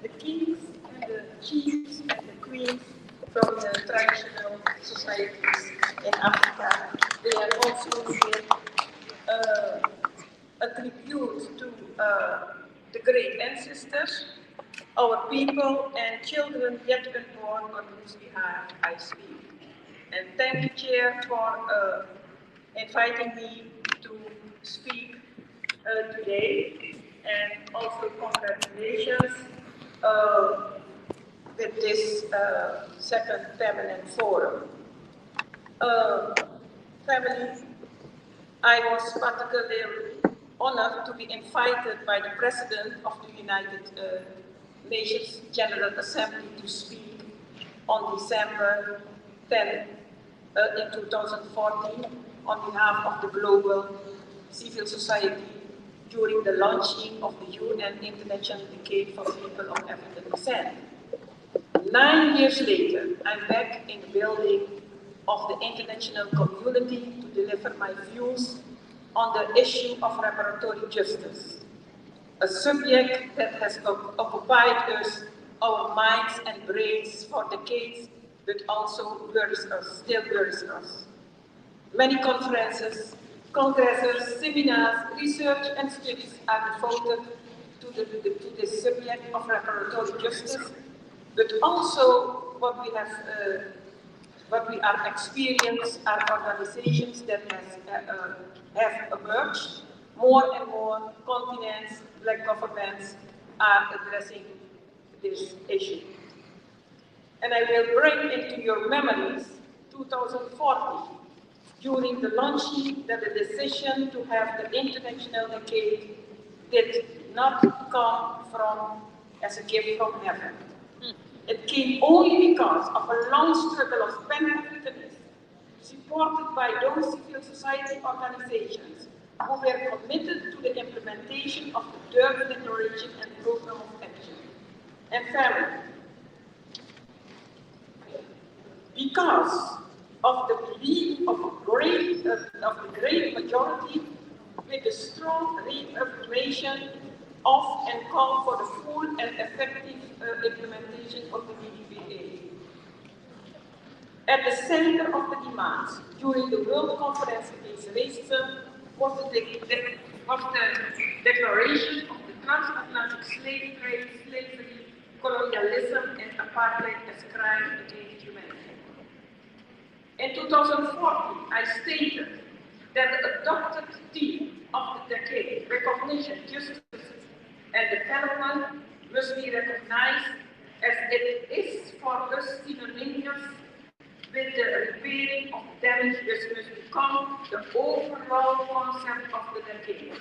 the kings and the chiefs and the queens from the traditional societies in Africa. They are also here a tribute to the great ancestors, our people and children yet unborn on whose behalf I speak. And thank you, Chair, for inviting me to speak today, and also congratulations with this second Feminine Forum. Family, I was particularly honored to be invited by the President of the United Nations General Assembly to speak on December 10 in 2014 on behalf of the global civil society during the launching of the UN International Decade for People of African Descent. 9 years later, I'm back in the building of the international community to deliver my views on the issue of reparatory justice, a subject that has occupied us, our minds and brains for decades, but also worries us, still worries us. Many conferences, congresses, seminars, research and studies are devoted to the subject of reparatory justice, but also what we are experiencing are organizations that have emerged. More and more continents, black governments are addressing this issue. And I will bring into your memories 2014, during the launching that the decision to have the International Decade did not come as a gift from heaven. It came only because of a long struggle of Pan-Africanists, supported by those civil society organizations who were committed to the implementation of the Durban Declaration and Program of Action. And family, because of the belief of the great majority, with a strong reaffirmation of and call for the full and effective implementation of the BDPA. At the center of the demands during the World Conference Against Racism was the declaration of the transatlantic slave trade, slavery, colonialism, and apartheid as crimes against humanity. In 2014, I stated that the adopted theme of the decade, recognition, justice, and development, must be recognized as it is for us synonymous with the repairing of damage which must become the overall concept of the decade.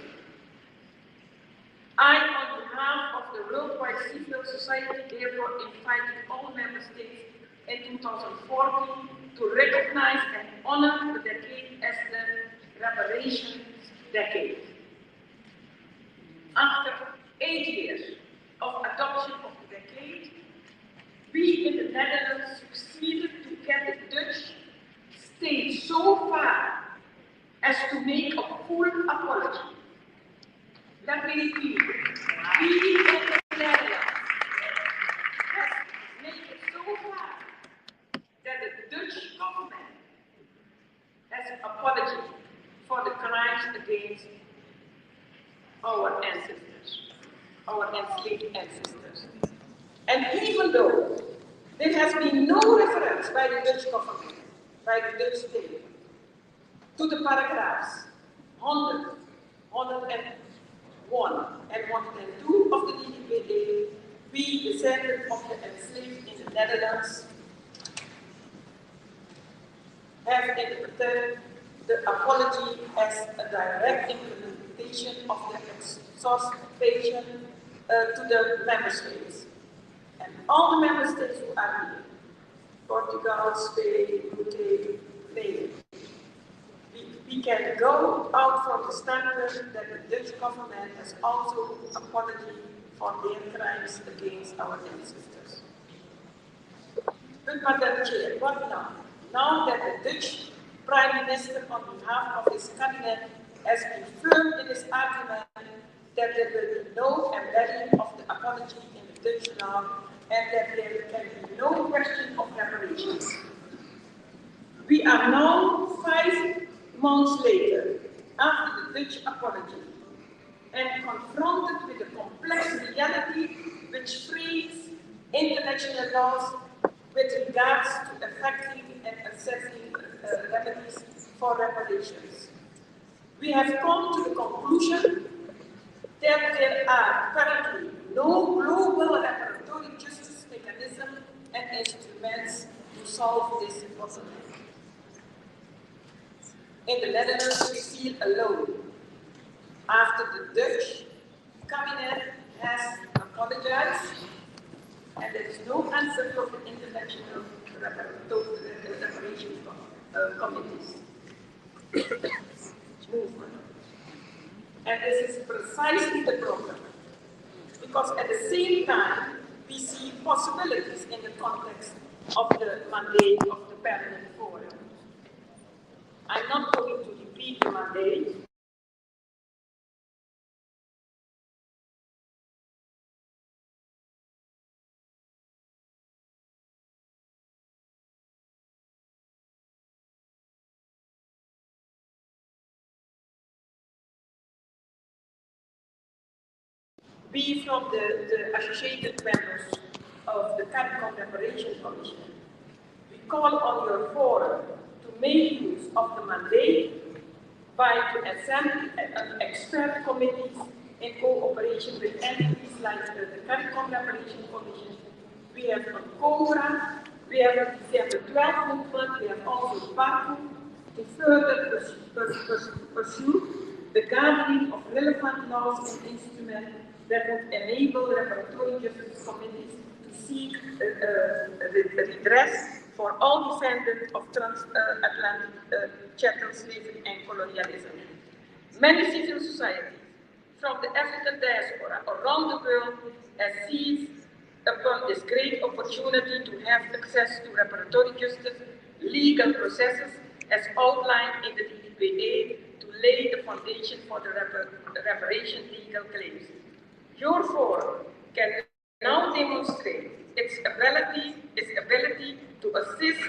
I, on behalf of the worldwide civil society, therefore invited all member states in 2014 to recognize and honor the decade as the reparations decade. After 8 years of adoption of the decade, we in the Netherlands succeeded to get the Dutch state so far as to make a full apology. Let me repeat. We in the Netherlands has made it so far that the Dutch government has an apology for the crimes against our ancestors, our enslaved ancestors. And even though there has been no reference by the Dutch government, by the Dutch state, to the paragraphs 100, 101, and 102 of the DDPA, we, descendants of the enslaved in the Netherlands, have interpreted the apology as a direct implementation of the exhortation to the member states. And all the member states who are here, Portugal, Spain, UK, Spain, we can go out from the standard that the Dutch government has also apology for their crimes against our ancestors. But Madam Chair, what now? Now that the Dutch Prime Minister, on behalf of his cabinet, has confirmed in his argument that there will be no embedding of the apology in the Dutch law and that there can be no question of reparations. We are now 5 months later, after the Dutch apology, and confronted with the complex reality which frames international laws with regards to effective and assessing remedies for reparations. We have come to the conclusion that there are currently no global reparatory justice mechanism and instruments to solve this bottleneck. In the Netherlands, we feel alone. After the Dutch cabinet has apologized, and there is no answer from the international reparation committees movement. And this is precisely the problem, because at the same time, we see possibilities in the context of the mandate of the Permanent Forum. I'm not going to repeat the mandate. We from the associated members of the CARICOM Reparation Commission, we call on your forum to make use of the mandate by to assemble expert committees in cooperation with entities like the CARICOM Reparation Commission. We have COBRA, we have the December 12 movement, we have also PACU to further pursue the gathering of relevant laws and instruments that would enable reparatory justice committees to seek redress for all descendants of transatlantic chattel slavery and colonialism. Many civil societies from the African diaspora around the world have seized upon this great opportunity to have access to reparatory justice legal processes as outlined in the DDPA to lay the foundation for the reparation legal claims. Your forum can now demonstrate its ability to assist